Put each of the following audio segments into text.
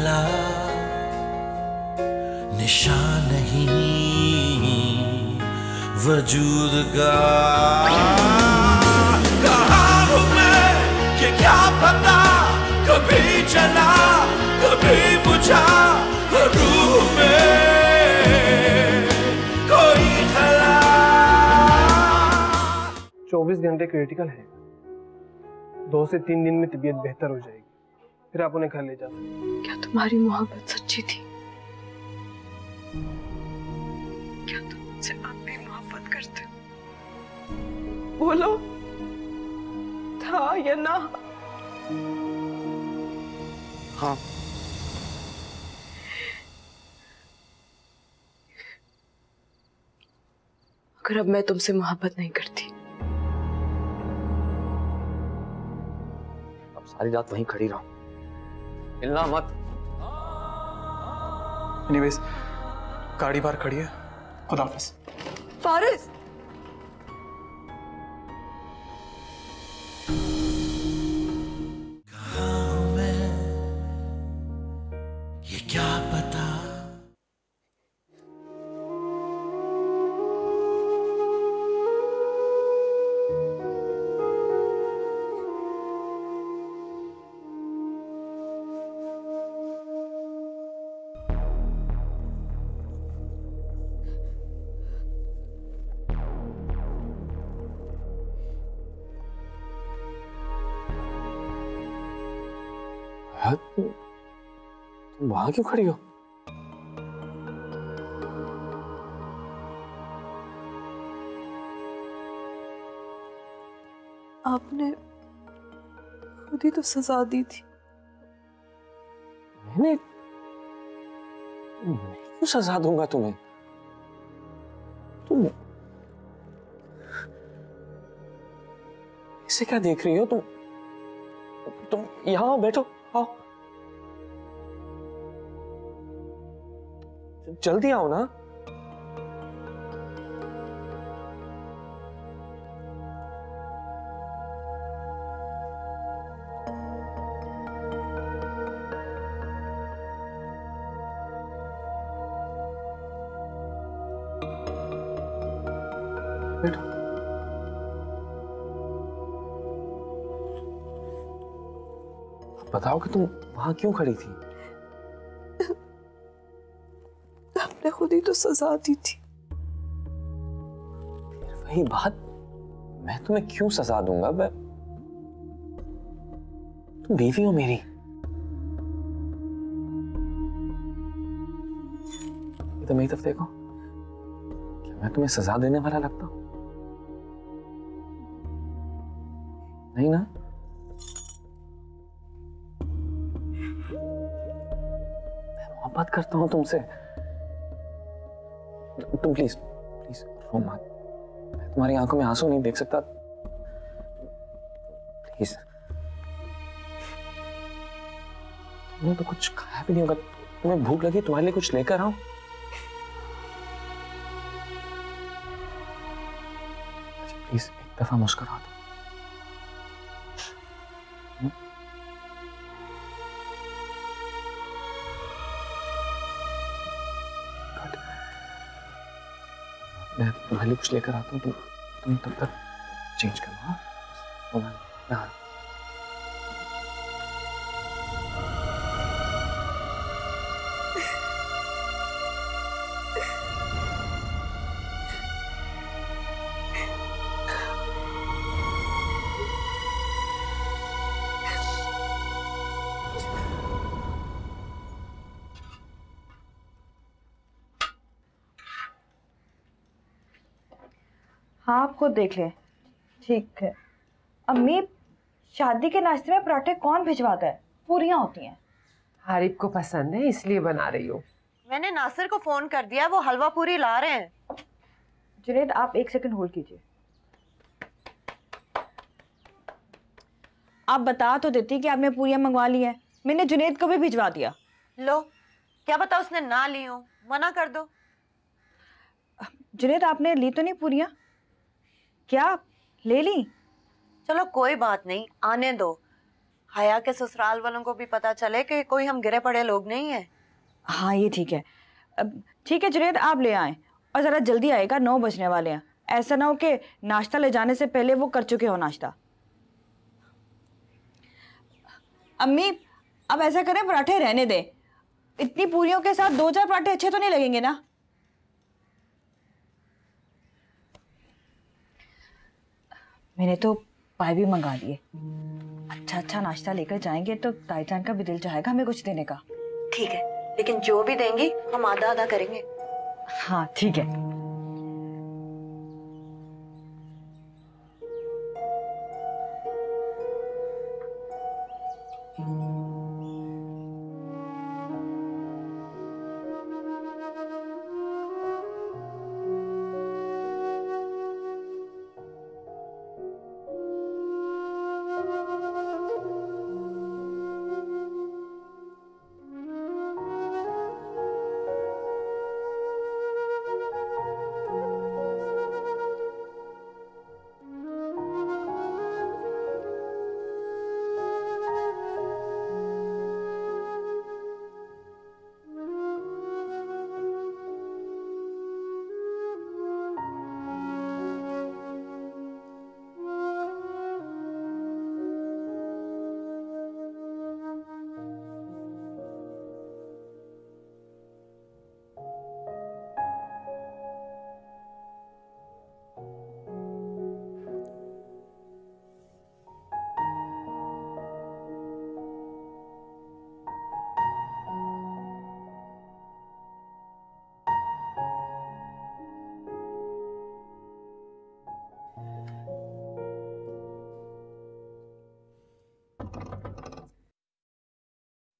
मिला निशान नहीं वजूद का। कहाँ हूँ मैं ये क्या पता, कभी चला कभी बुझा रूह में कोई खला। 24 घंटे क्रिटिकल है, 2 से 3 दिन में तबीयत बेहतर हो जाएगी, फिर आप उन्हें घर ले जा सकते। क्या तुम्हारी मोहब्बत सच्ची थी? क्या तुम मुझसे अब भी मोहब्बत करते हो? बोलो, था या ना? हाँ। अगर अब मैं तुमसे मोहब्बत नहीं करती, अब सारी रात वहीं खड़ी रहो, हिलना मत। एनीवेज, गाड़ी बाहर खड़ी है, खुदा हाफिज। फारिस, कहाँ हूँ मैं ये क्या पता। तुम वहां क्यों खड़ी हो? आपने खुद ही तो सजा दी थी। मैं क्यों सजा दूंगा तुम्हें? तुम इसे क्या देख रही हो? तुम यहाँ आओ, बैठो, आओ, जल्दी आओ ना। बैठो। बताओ कि तुम वहां क्यों खड़ी थी? आपने खुद ही तो सजा दी थी। फिर वही बात, मैं तुम्हें क्यों सजा दूंगा? तुम बीवी हो मेरी। इधर मेरी तरफ देखो, क्या मैं तुम्हें सजा देने वाला लगता हूं? नहीं ना? मैं मोहब्बत करता हूं तुमसे। तुम प्लीज प्लीज रो मत, मैं तुम्हारी आंखों में आंसू नहीं देख सकता, प्लीज। तुमने तो कुछ खाया भी नहीं होगा, तुम्हें भूख लगी, तुम्हारे लिए कुछ लेकर आऊं? प्लीज एक दफा मुस्कुरा दो। मैं तुम्हारे लिए कुछ लेकर आता हूँ, तुम तब तक चेंज करना। हाँ, हाँ। हाँ, आप खुद देख लें। ठीक है। अम्मी, शादी के नाश्ते में पराठे कौन भिजवाता है? पूरियां होती हैं। हारिब को पसंद है इसलिए बना रही हूँ। मैंने नासिर को फोन कर दिया, वो हलवा पूरी ला रहे हैं। जुनेद, आप 1 सेकंड होल्ड कीजिए। आप बता तो देती कि आपने पूरियां मंगवा ली हैं। मैंने जुनेद को भी भिजवा दिया। लो, क्या पता उसने ना ली हो, मना कर दो। जुनेद, आपने ली तो नहीं पूरियां? क्या ले ली? चलो कोई बात नहीं, आने दो। हया के ससुराल वालों को भी पता चले कि कोई हम गिरे पड़े लोग नहीं है। हाँ ये ठीक है। अब ठीक है जुनैद, आप ले आए और ज़रा जल्दी आएगा, 9 बजने वाले हैं। ऐसा ना हो कि नाश्ता ले जाने से पहले वो कर चुके हो नाश्ता। अम्मी अब ऐसा करें, पराठे रहने दें। इतनी पूरियों के साथ 2-4 पराठे अच्छे तो नहीं लगेंगे ना? मैंने तो पाए भी मंगा लिए। अच्छा अच्छा नाश्ता लेकर जाएंगे तो ताईजान का भी दिल चाहेगा हमें कुछ देने का। ठीक है, लेकिन जो भी देंगी हम आधा आधा करेंगे। हाँ ठीक है।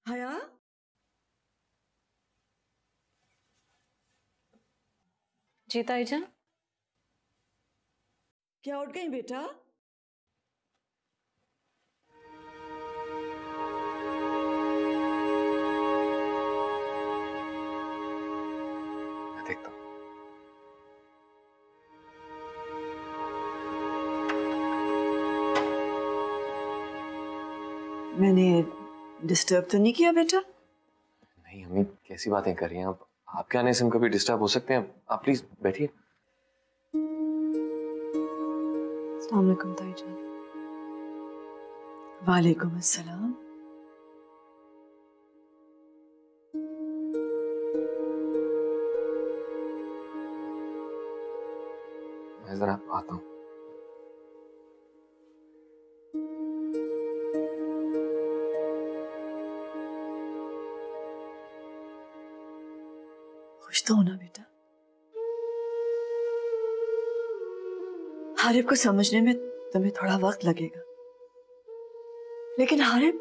हया, जी ताईजान। क्या उठ गई बेटा? मैं देखता हूँ। मैंने डिस्टर्ब तो नहीं किया बेटा? नहीं अम्मी, कैसी बातें कर रही हैं आप? आपके आने से हम कभी डिस्टर्ब हो सकते हैं? आप प्लीज बैठिए। अस्सलाम वालेकुम ताईजान। वालेकुम अस्सलाम। मैं जरा आता हूँ। खुश तो होना बेटा। हारिब को समझने में तुम्हें थोड़ा वक्त लगेगा, लेकिन हारिब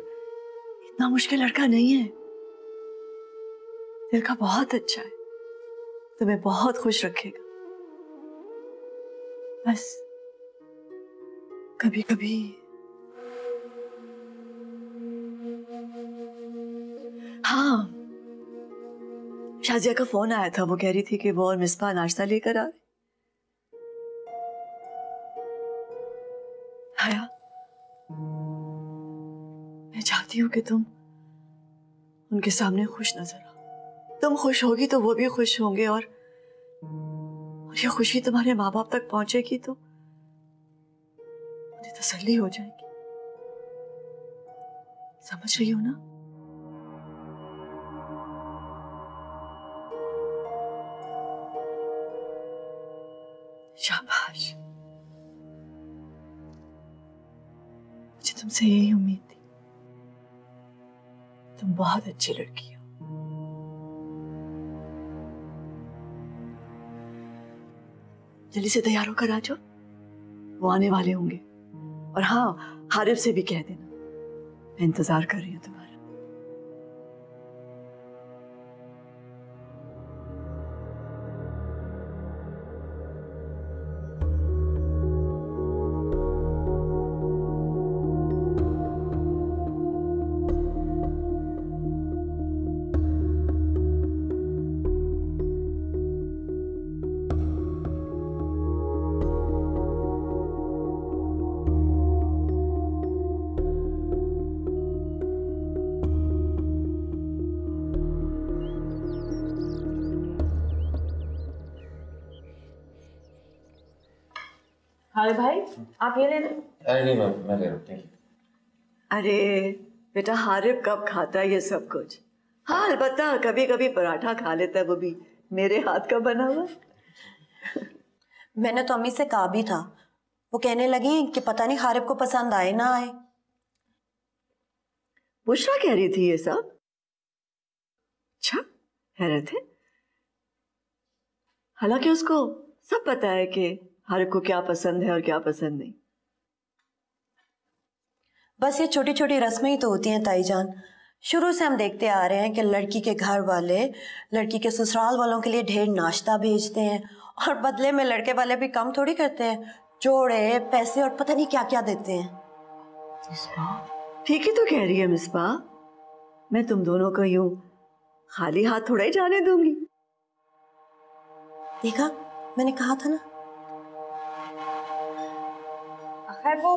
इतना मुश्किल लड़का नहीं है। दिल का बहुत अच्छा है, तुम्हें बहुत खुश रखेगा। बस कभी कभी हाँ, शाजिया का फोन आया था। वो कह रही थी कि वो और मिसबा नाश्ता लेकर आ रहे। हया, मैं चाहती हूँ कि तुम उनके सामने खुश नजर आओ। तुम खुश होगी तो वो भी खुश होंगे, और ये खुशी तुम्हारे माँ बाप तक पहुंचेगी तो उन्हें तसल्ली हो जाएगी। समझ रही हो ना? शाबाश, मुझे तुमसे यही उम्मीद थी। तुम बहुत अच्छी लड़की हो। जल्दी से तैयार होकर आ जाओ, वो आने वाले होंगे। और हाँ, हारिब से भी कह देना मैं इंतजार कर रही हूँ तुम्हारा। आए भाई, आप ये लेना। अरे नहीं, मैं ले रहा हूँ, थैंक यू। अरे बेटा, हारिब कब खाता है ये सब कुछ? हाँ अलबत्ता कभी कभी पराठा खा लेता है, वो भी मेरे हाथ का बना हुआ। मैंने तो अम्मी से कहा भी था, वो कहने लगी कि पता नहीं हारिब को पसंद आए ना आए। बुशरा कह रही थी ये सब? अच्छा, हैरत है। हालांकि उसको सब पता है कि हारिब को क्या पसंद है और क्या पसंद नहीं। बस ये छोटी छोटी रस्में ही तो होती हैं ताईजान। शुरू से हम देखते आ रहे हैं कि लड़की के घर वाले लड़की के ससुराल वालों के लिए ढेर नाश्ता भेजते हैं और बदले में लड़के वाले भी कम थोड़ी करते हैं, जोड़े पैसे और पता नहीं क्या क्या देते हैं। ठीक ही तो कह रही है मिसबा, मैं तुम दोनों को यूं खाली हाथ थोड़ा ही जाने दूंगी। देखा, मैंने कहा था ना। खैर वो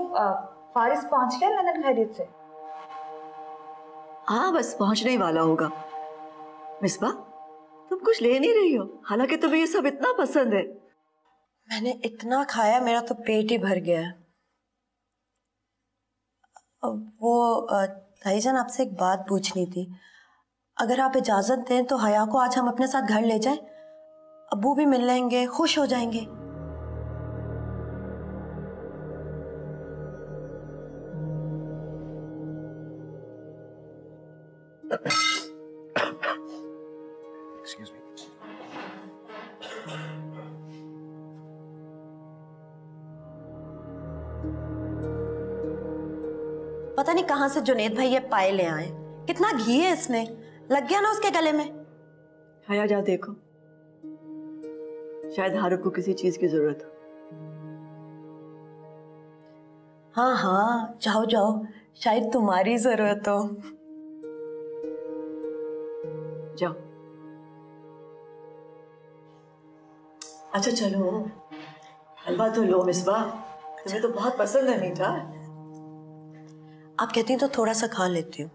फारिस पहुंच गया लंदन खैरियत से? हाँ बस पहुंचने ही वाला होगा। मिसबा, तुम कुछ ले नहीं रही हो, हालांकि तुम्हें ये सब इतना पसंद है। मैंने इतना खाया, मेरा तो पेट ही भर गया है। वो ताईजान, आपसे एक बात पूछनी थी। अगर आप इजाजत दें तो हया को आज हम अपने साथ घर ले जाएं, अब्बू भी मिल लेंगे, खुश हो जाएंगे। Excuse me. पता नहीं कहां से जुनेद भाई ये पाए ले आए। कितना घी है इसमें, लग गया ना उसके गले में। हया जा देखो, शायद हारिब को किसी चीज की जरूरत हो। हाँ हाँ, जाओ जाओ, शायद तुम्हारी जरूरत हो। जाओ। अच्छा चलो, हलवा तो लो मिसबा, तुम्हें तो बहुत पसंद है मीठा। आप कहती हैं तो थोड़ा सा खा लेती हूँ।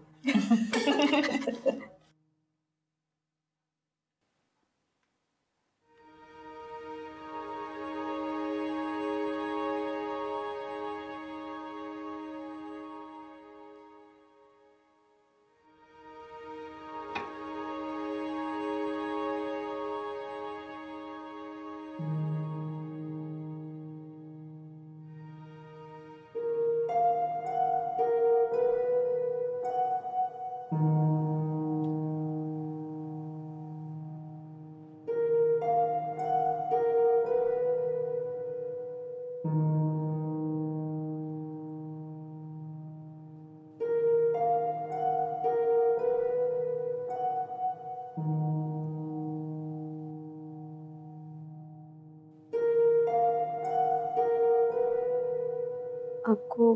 आपको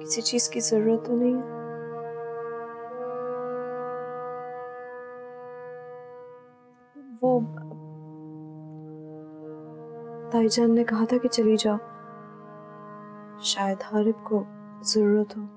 किसी चीज की जरूरत तो नहीं है? वो ताईजान ने कहा था कि चली जाओ, शायद हारिब को जरूरत हो।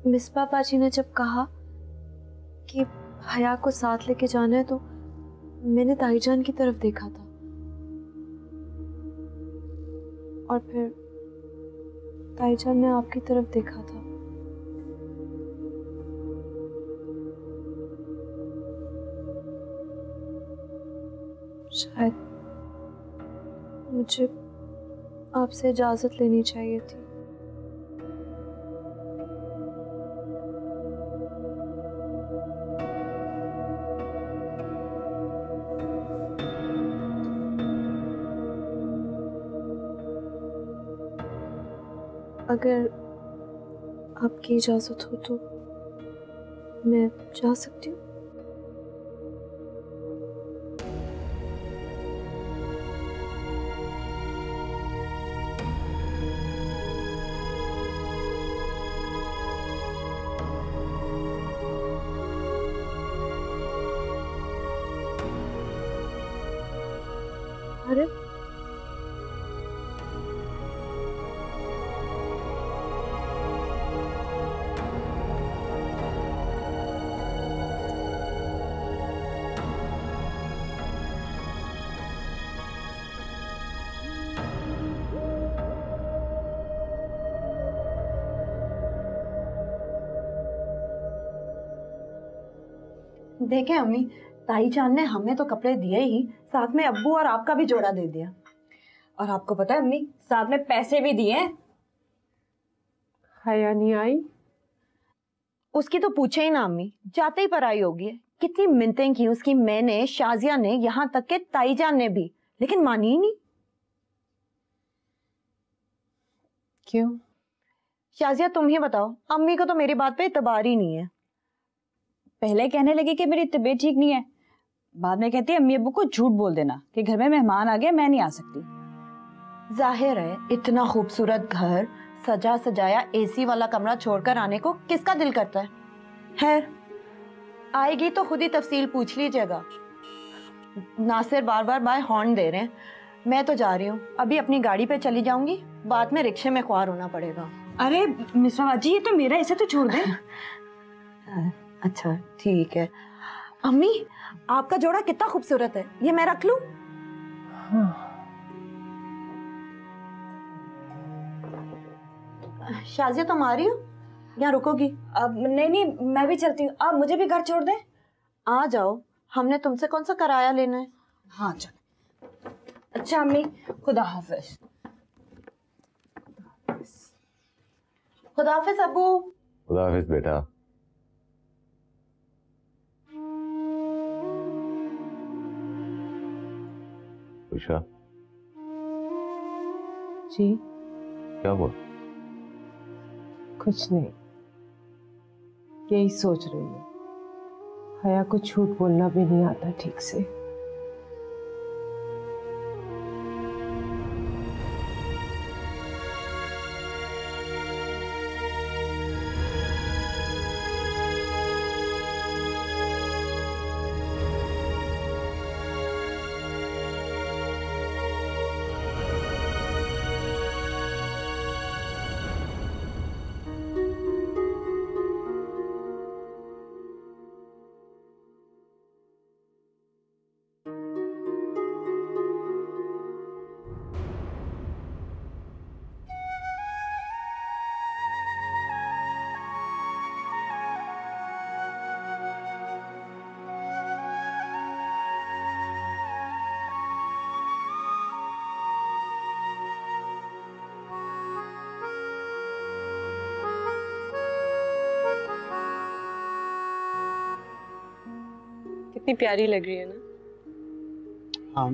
मिसबा बाजी ने जब कहा कि हया को साथ लेके जाना है तो मैंने ताईजान की तरफ देखा था और फिर ताईजान ने आपकी तरफ देखा था। शायद मुझे आपसे इजाजत लेनी चाहिए थी। अगर आपकी इजाज़त हो तो मैं जा सकती हूँ? अरे देखें अम्मी, ताईजान ने हमें तो कपड़े दिए ही, साथ में अब्बू और आपका भी जोड़ा दे दिया। और आपको पता है अम्मी, साथ में पैसे भी दिए हैं। हया नहीं आई? उसकी तो पूछे ही ना अम्मी, जाते ही पर आई होगी। कितनी मिन्नतें की उसकी, मैंने, शाजिया ने, यहाँ तक के ताईजान ने भी, लेकिन मानी ही नहीं। क्यों? शाजिया तुम ही बताओ, अम्मी को तो मेरी बात पे इतबार ही नहीं है। पहले कहने लगी कि मेरी तबीयत ठीक नहीं है, बाद में कहती है अम्मी अब्बू को झूठ बोल देना कि घर में मेहमान आ गए, मैं नहीं आ सकती। जाहिर है इतना खूबसूरत घर, सजा सजाया एसी वाला कमरा छोड़कर आने को किसका दिल करता है। खैर, आएगी तो खुद ही तफसील पूछ लीजिएगा। नासिर बार बार बाय हॉर्न दे रहे हैं। मैं तो जा रही हूँ, अभी अपनी गाड़ी पे चली जाऊंगी, बाद में रिक्शे में ख्वार होना पड़ेगा। अरे मिश्रा जी, ये तो मेरा, इसे तो छोड़ दे। अच्छा ठीक है। अम्मी, आपका जोड़ा कितना खूबसूरत है, ये मैं रख लूं? शाजिया तुम आ रही हो या रुकोगी? अब नहीं नहीं, मैं भी चलती हूँ। आप मुझे भी घर छोड़ दें। आ जाओ, हमने तुमसे कौन सा किराया लेना है। हाँ चल। अच्छा अम्मी, खुदा हाफिज। खुदा हाफिज अब्बू। खुदा हाफिज बेटा। उषा जी? क्या हुआ? कुछ नहीं, यही सोच रही हूँ, हया को झूठ बोलना भी नहीं आता ठीक से। कितनी प्यारी लग रही है ना? हाँ,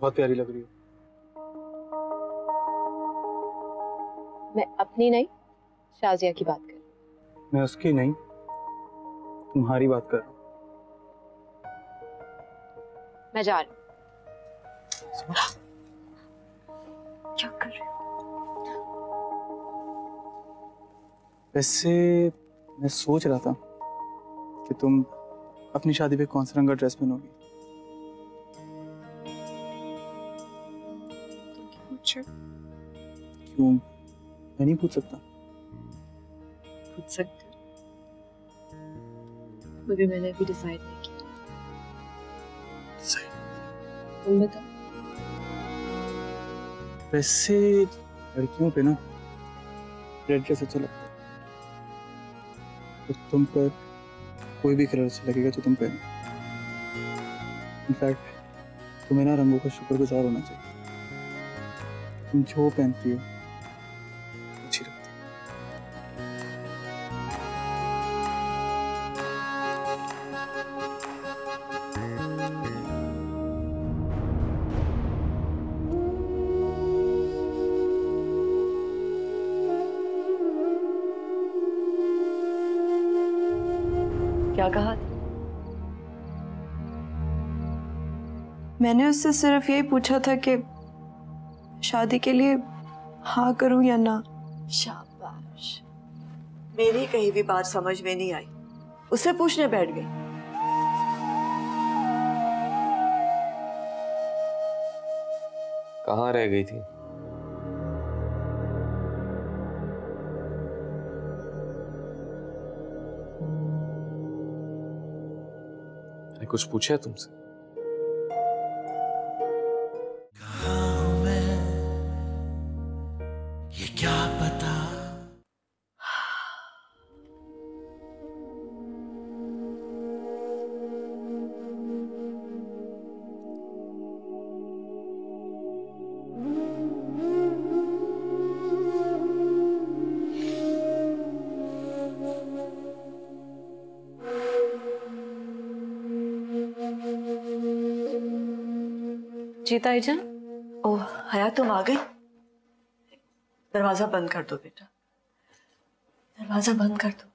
बहुत प्यारी लग रही हो। मैं अपनी नहीं, शाजिया की बात कर। मैं उसकी नहीं, तुम्हारी बात कर रहा हूँ। मैं जा रही हूँ। क्या कर रही हो? वैसे मैं सोच रहा था कि तुम अपनी शादी पे कौन सा रंग का ड्रेस पहनोगी। क्यों, मैं नहीं पूछ सकता? पूछ सकते, मगर मैंने अभी डिसाइड नहीं किया। सही। तुम बताओ। वैसे लड़कियों पे ना रेड ड्रेस अच्छा लगता है, तो तुम पर कोई भी कलर अच्छा लगेगा जो तुम पहनो। इनफैक्ट तुम्हें ना रंगों का शुक्रगुजार होना चाहिए। तुम जो पहनती हो अच्छी लगती है। क्या कहा? मैंने उससे सिर्फ यही पूछा था कि शादी के लिए हाँ करूं या ना। शाबाश, मेरी कहीं भी बात समझ में नहीं आई, उससे पूछने बैठ गई। कहाँ रह गई थी? मैंने कुछ पूछा है तुमसे? कहाँ हूँ मैं ये क्या पता। जी ताईजान। ओह हया, तुम आ गई। दरवाजा बंद कर दो बेटा, दरवाजा बंद कर दो।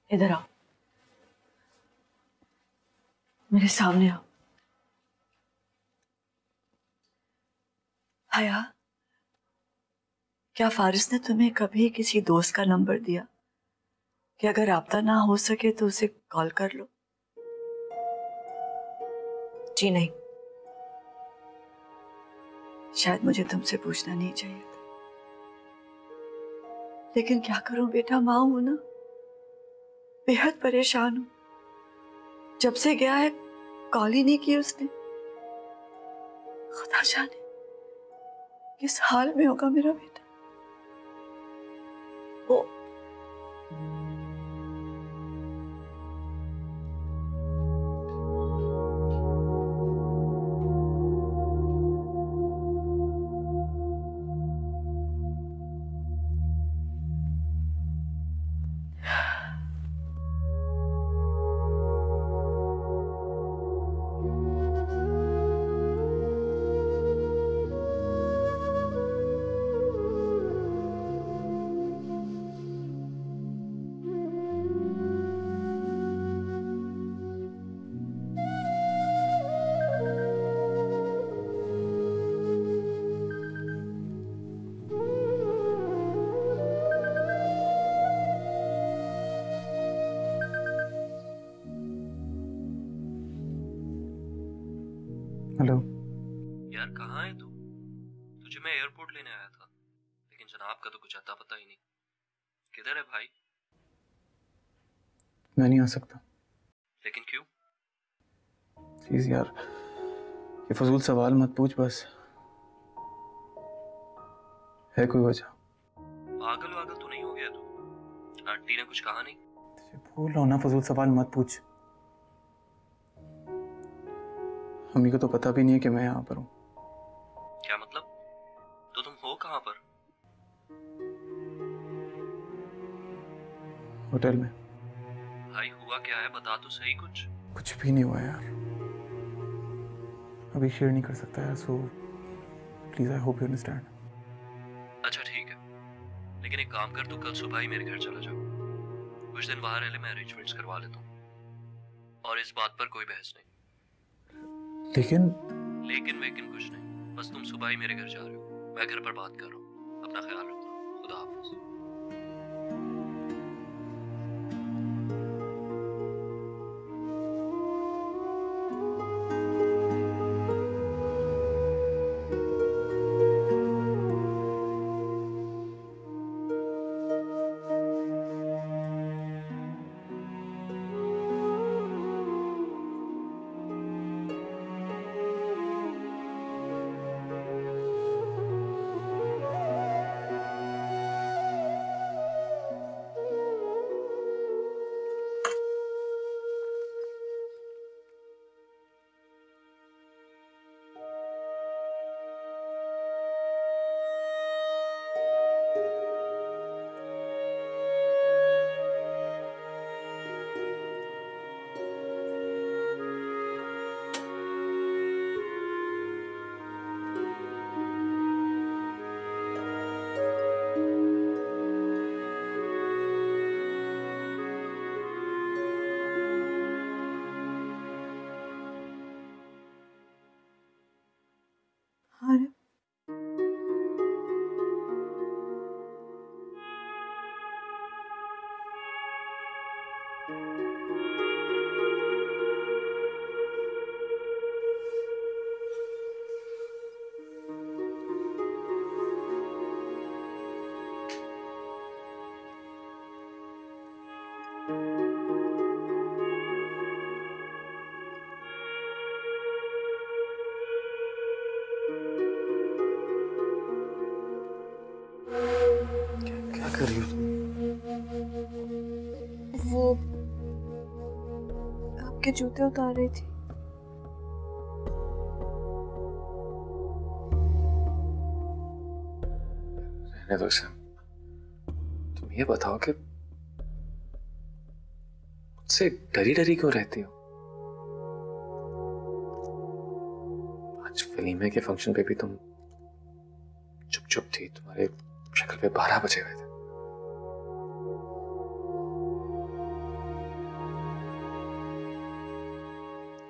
इधर आओ, मेरे सामने आओ। हया, क्या फारिस ने तुम्हें कभी किसी दोस्त का नंबर दिया कि अगर राब्ता ना हो सके तो उसे कॉल कर लो? जी नहीं। शायद मुझे तुमसे पूछना नहीं चाहिए था, लेकिन क्या करूं बेटा, मां हूं ना, बेहद परेशान हूं। जब से गया है कॉल ही नहीं की उसने। खुदा जाने किस हाल में होगा मेरा बेटा। वो हेलो यार कहाँ है तू? तुझे मैं एयरपोर्ट लेने आया था, लेकिन जनाब का तो कुछ अता पता ही नहीं। किधर है भाई? मैं नहीं आ सकता। लेकिन क्यों? प्लीज यार, ये फजूल सवाल मत पूछ बस। है कोई वजह? पागल वागल तो नहीं हो गया तू? आंटी ने कुछ कहा नहीं? बोल रहा हूं ना, फजूल सवाल मत पूछ। मम्मी को तो पता भी नहीं है कि मैं यहाँ पर हूँ। क्या मतलब? तो तुम हो कहाँ पर? होटल में। भाई हुआ क्या है, बता तो सही कुछ। कुछ भी नहीं हुआ यार, अभी शेयर नहीं कर सकता यार, so please I hope you understand. अच्छा ठीक है, लेकिन एक काम कर, तू कल सुबह ही मेरे घर चला जा। कुछ दिन बाहर रह ले, मैं अरेंजमेंट्स करवा लेता हूँ, और इस बात पर कोई बहस नहीं। लेकिन वेकिन कुछ नहीं, बस तुम सुबह ही मेरे घर जा रहे हो, मैं घर पर बात कर रहा हूँ। अपना ख्याल रखना, खुदा हाफिज। हारिम, क्या कर रही हो तुम? वो आपके जूते उतार रही थी। रहने दो इसे। तुम ये बताओ कि मुझसे डरी डरी क्यों रहती हो? आज वलीमे के फंक्शन पे भी तुम चुप चुप थी, तुम्हारे शक्ल पे 12 बजे हुए थे।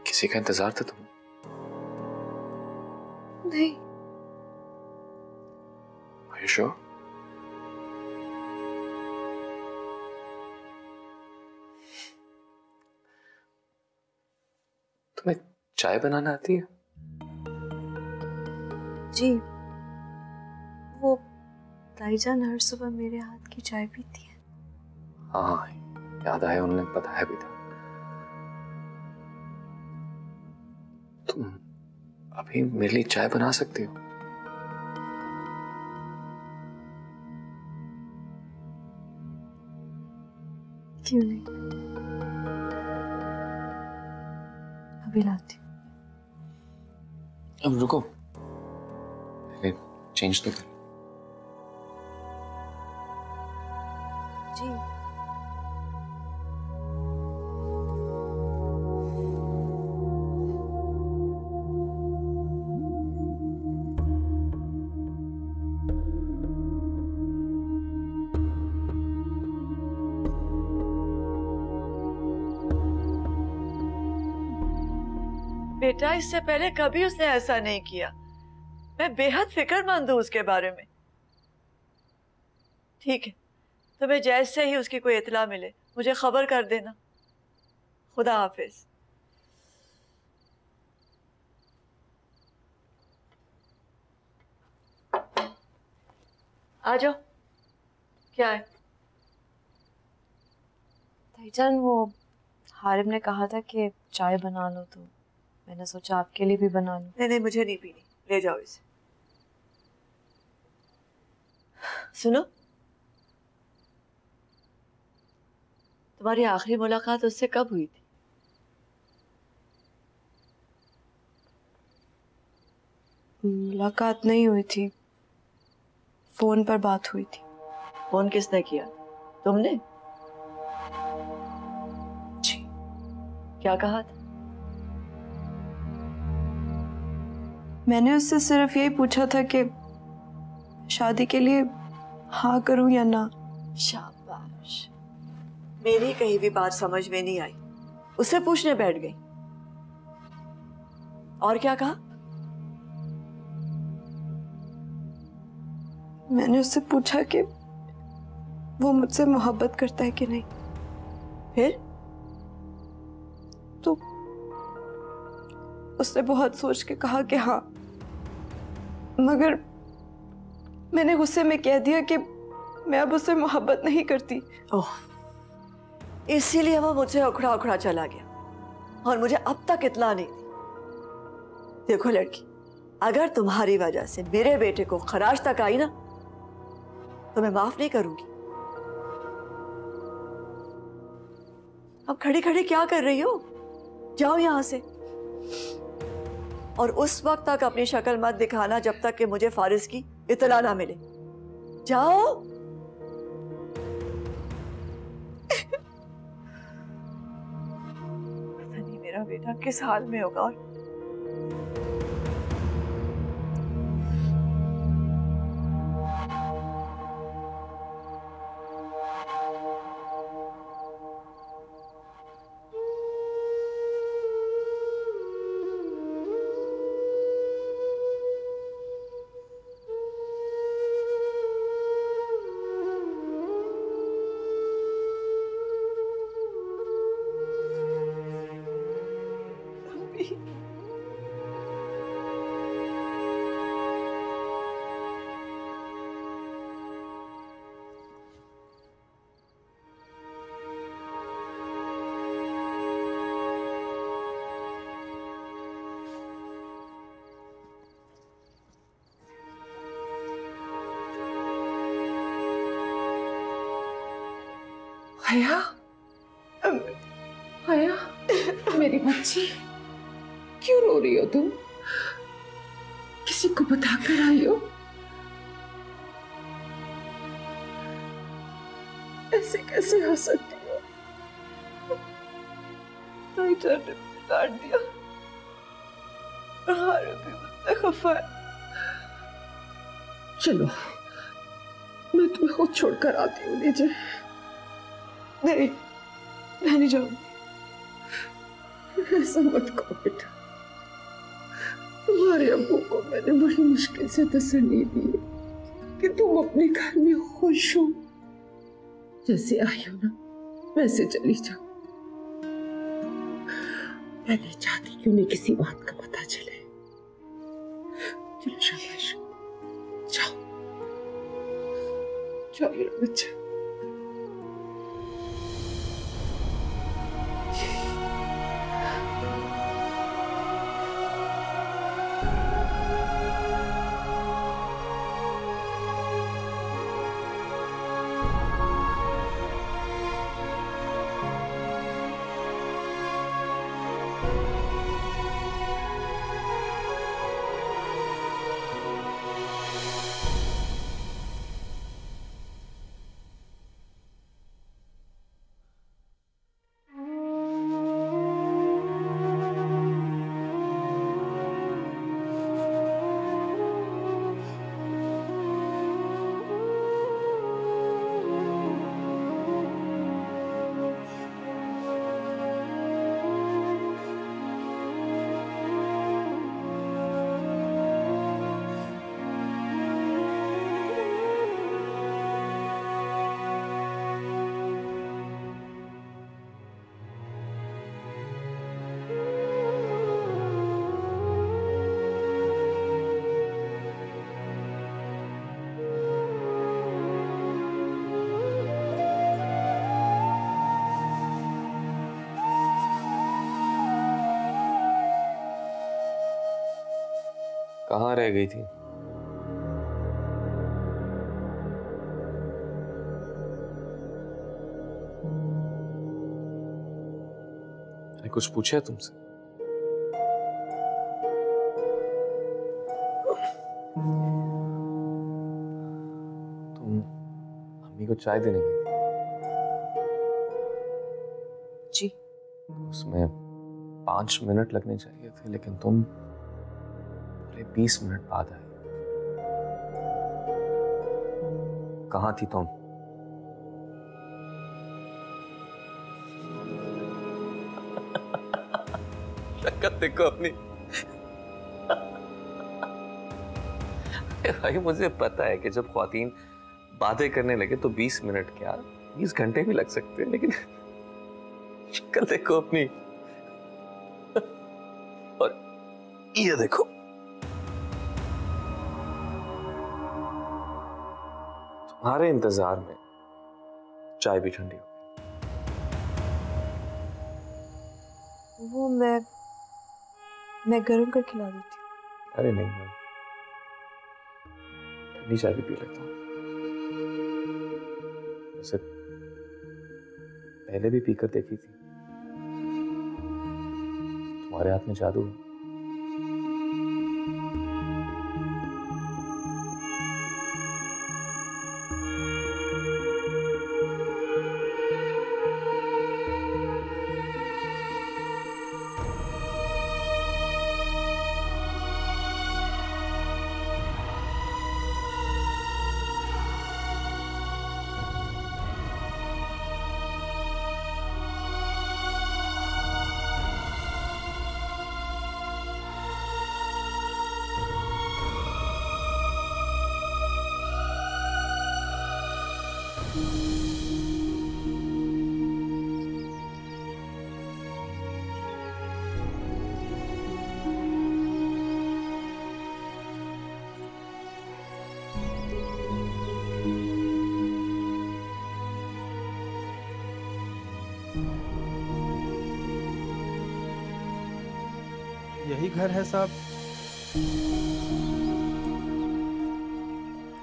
किसी का इंतजार था तुम्हें? नहीं, Are you sure? तुम्हें चाय बनाना आती है? जी, वो ताईजान हर सुबह मेरे हाथ की चाय पीती है। हाँ, याद आया, उन्होंने बताया भी था। तुम अभी मेरे लिए चाय बना सकती हो? क्यों नहीं, अभी लाती हूँ। अब रुको, चेंज तो कर। जी, बेटा, इससे पहले कभी उसने ऐसा नहीं किया। मैं बेहद फिक्रमंद हूं उसके बारे में। ठीक है, तुम्हें जैसे ही उसकी कोई इत्तला मिले मुझे खबर कर देना। खुदा हाफिज। आ जाओ। क्या है? ताईजान वो हारिम ने कहा था कि चाय बना लो, तो मैंने सोचा आपके लिए भी बना लूं। नहीं नहीं, मुझे नहीं पीनी, ले जाओ इसे। सुनो, तुम्हारी आखिरी मुलाकात उससे कब हुई थी? मुलाकात नहीं हुई थी, फोन पर बात हुई थी। फोन किसने किया? तुमने? जी। क्या कहा था? मैंने उससे सिर्फ यही पूछा था कि शादी के लिए हाँ करूं या ना। शाबाश, मेरी कहीं भी बात समझ में नहीं आई, उससे पूछने बैठ गई। और क्या कहा? मैंने उससे पूछा कि वो मुझसे मोहब्बत करता है कि नहीं। फिर? तो उसने बहुत सोच के कहा कि हाँ, मगर मैंने गुस्से में कह दिया कि मैं अब उससे मोहब्बत नहीं करती। ओह, इसीलिए वो मुझसे उखड़ा उखड़ा चला गया और मुझे अब तक इत्तला नहीं थी। देखो लड़की, अगर तुम्हारी वजह से मेरे बेटे को खराज तक आई ना, तो मैं माफ नहीं करूंगी। अब खड़ी खड़ी क्या कर रही हो? जाओ यहां से, और उस वक्त तक अपनी शक्ल मत दिखाना जब तक कि मुझे फारिस की इत्तला ना मिले। जाओ। पता नहीं मेरा बेटा किस हाल में होगा। और हया, हया, मेरी बच्ची, क्यों रो रही हो तुम? किसी को बताकर आई हो? ऐसे कैसे हो सकती हो? ताईजान ने मुझे डांट दिया, हारे भी मुझसे खफा है। चलो, मैं तुम्हें खुद छोड़कर आती हूँ नीचे। नहीं, मैं नहीं जाऊंगी। ऐसा मत करो बेटा। तुम्हारे अब्बू को मैंने बड़ी मुश्किल से तसल्ली दी कि तुम अपने घर में खुश हो। जैसे आई हो ना, वैसे चली जाओ। मैं नहीं चाहती कि उन्हें किसी बात का पता चले। चलो शाबाश, जाओ जाओ मेरा बच्चा। कहाँ रह गई थी? मैंने कुछ पूछा तुमसे? तुम अम्मी को चाय देने गई थी? जी। उसमें 5 मिनट लगने चाहिए थे, लेकिन तुम 20 मिनट बाद आई। कहाँ थी तुम? शक्ल देखो अपनी। भाई मुझे पता है कि जब ख्वातीन बातें करने लगे तो 20 मिनट क्या 20 घंटे भी लग सकते हैं, लेकिन शक्ल देखो अपनी। और ये देखो, तुम्हारे इंतजार में चाय भी ठंडी हो गई। वो मैं गर्म कर खिला देती हूँ। अरे नहीं, मैं ठंडी चाय भी पी लेता हूँ। वैसे पहले भी पीकर देखी थी। तुम्हारे हाथ में जादू है। यही घर है साहब?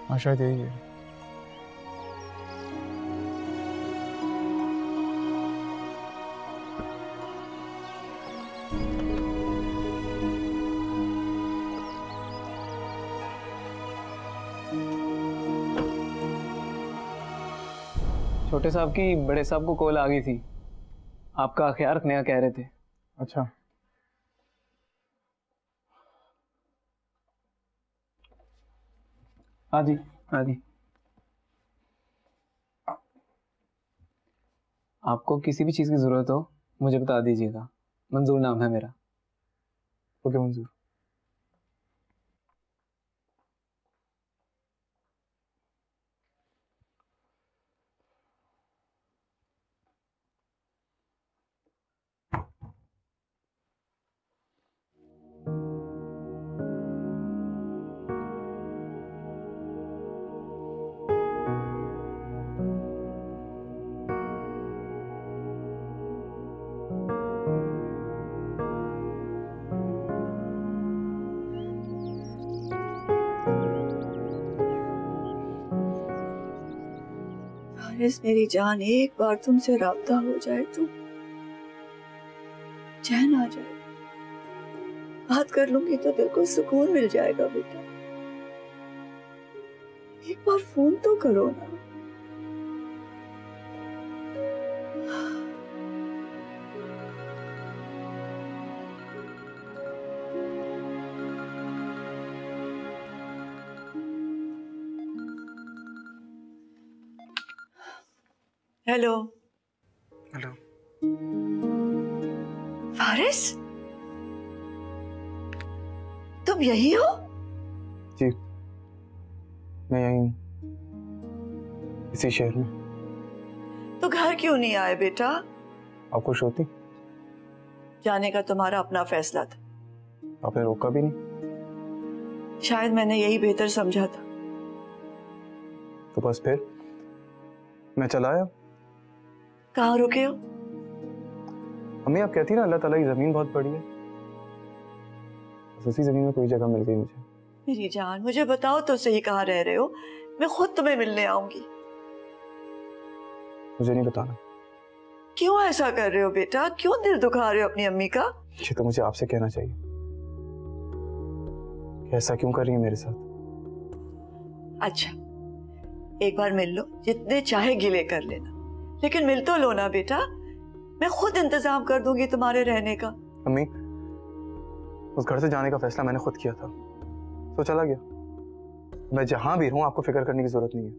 हाँ शायद यही है। छोटे साहब की बड़े साहब को कॉल आ गई थी, आपका ख्याल रखने का कह रहे थे। अच्छा, हाँ जी हाँ जी। आपको किसी भी चीज़ की ज़रूरत हो मुझे बता दीजिएगा। मंजूर नाम है मेरा। ओके मंजूर। फारिस मेरी जान, एक बार तुमसे राब्ता हो जाए तो चैन आ जाए। बात कर लूंगी तो दिल को सुकून मिल जाएगा बेटा। एक बार फोन तो करो ना। Hello hello. फारिस, तुम यही हो? जी मैं यही हूँ, इसी शहर में। तो घर क्यों नहीं आए बेटा? आप खुश होती? जाने का तुम्हारा अपना फैसला था, आपने रोका भी नहीं। शायद मैंने यही बेहतर समझा था। तो बस फिर मैं चला आया। कहाँ रुके हो? अम्मी आप कहती ना अल्लाह ताला की जमीन बहुत बड़ी है, बस उसी जमीन में कोई जगह मिल गई मुझे। मेरी जान मुझे बताओ तो सही, कहाँ रह रहे हो? मैं खुद तुम्हें मिलने आऊंगी। मुझे नहीं बताना। क्यों ऐसा कर रहे हो बेटा? क्यों दिल दुखा रहे हो अपनी अम्मी का? ये तो मुझे आपसे कहना चाहिए कि ऐसा क्यों कर रही है मेरे साथ। अच्छा एक बार मिल लो, जितने चाहे गिले कर लेना, लेकिन मिल तो लो ना बेटा। मैं खुद इंतजाम कर दूंगी तुम्हारे रहने का। अम्मी उस घर से जाने का फैसला मैंने खुद किया था, तो चला गया। मैं जहां भी रहूं आपको फिक्र करने की जरूरत नहीं है।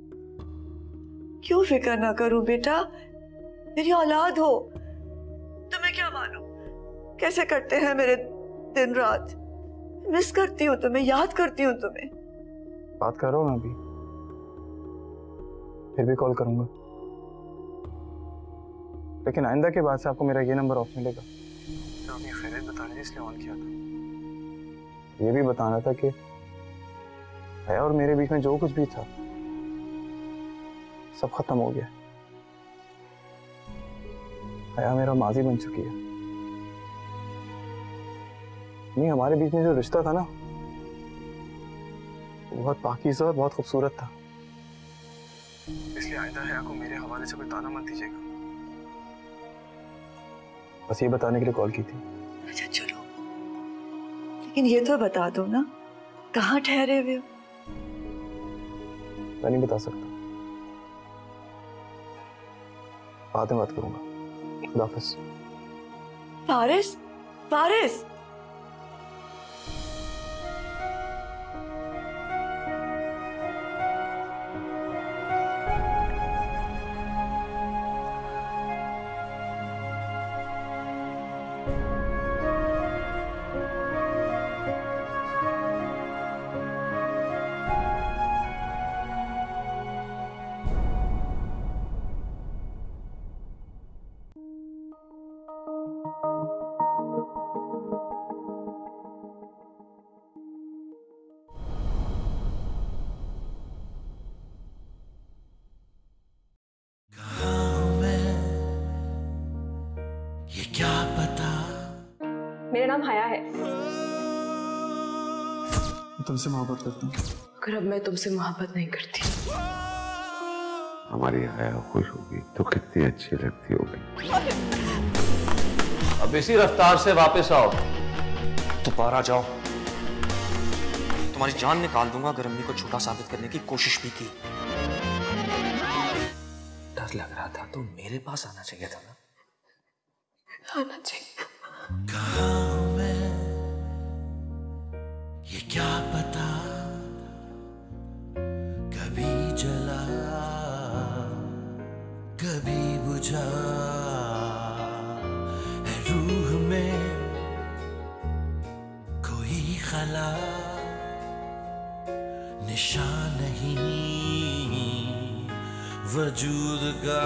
क्यों फिक्र ना करूं बेटा? मेरी औलाद हो, तुम्हें क्या मालूम कैसे कटते हैं मेरे दिन रात। मिस करती हूँ तुम्हें, याद करती हूँ तुम्हें। बात कर रहा हूं ना अभी, फिर भी कॉल करूंगा, लेकिन आइंदा के बाद से आपको मेरा ये नंबर ऑफ मिलेगा। तो अपनी खैरियत बताने इसलिए ऑन किया था, ये भी बताना था कि हया और मेरे बीच में जो कुछ भी था सब खत्म हो गया। हया मेरा माजी बन चुकी है। नहीं, हमारे बीच में जो रिश्ता था ना वो बहुत पाकीज़ा और बहुत खूबसूरत था, इसलिए आइंदा हया को मेरे हवाले से कोई ताना मत दीजिएगा। बस ये बताने के लिए कॉल की थी। अच्छा चलो, लेकिन ये तो बता दो ना कहाँ ठहरे हुए हो? मैं नहीं बता सकता, बाद में बात करूंगा। खुदा हाफिज़। फारिस, फारिस। मेरा नाम हया है। तुमसे मोहब्बत करता हूँ। अगर अब मैं तुमसे मोहब्बत नहीं करती, हमारी हया खुश होगी तो कितनी अच्छी लगती होगी। अब इसी रफ्तार से वापस आओ। दोबारा जाओ, तुम्हारी जान निकाल दूंगा अगर अम्मी को झूठा साबित करने की कोशिश भी की। डर डर लग रहा था तो मेरे पास आना चाहिए था ना। आना चाहिए। कहाँ हूँ मैं ये क्या पता, कभी जला कभी बुझा है रूह में कोई खला, निशान नहीं वजूद का।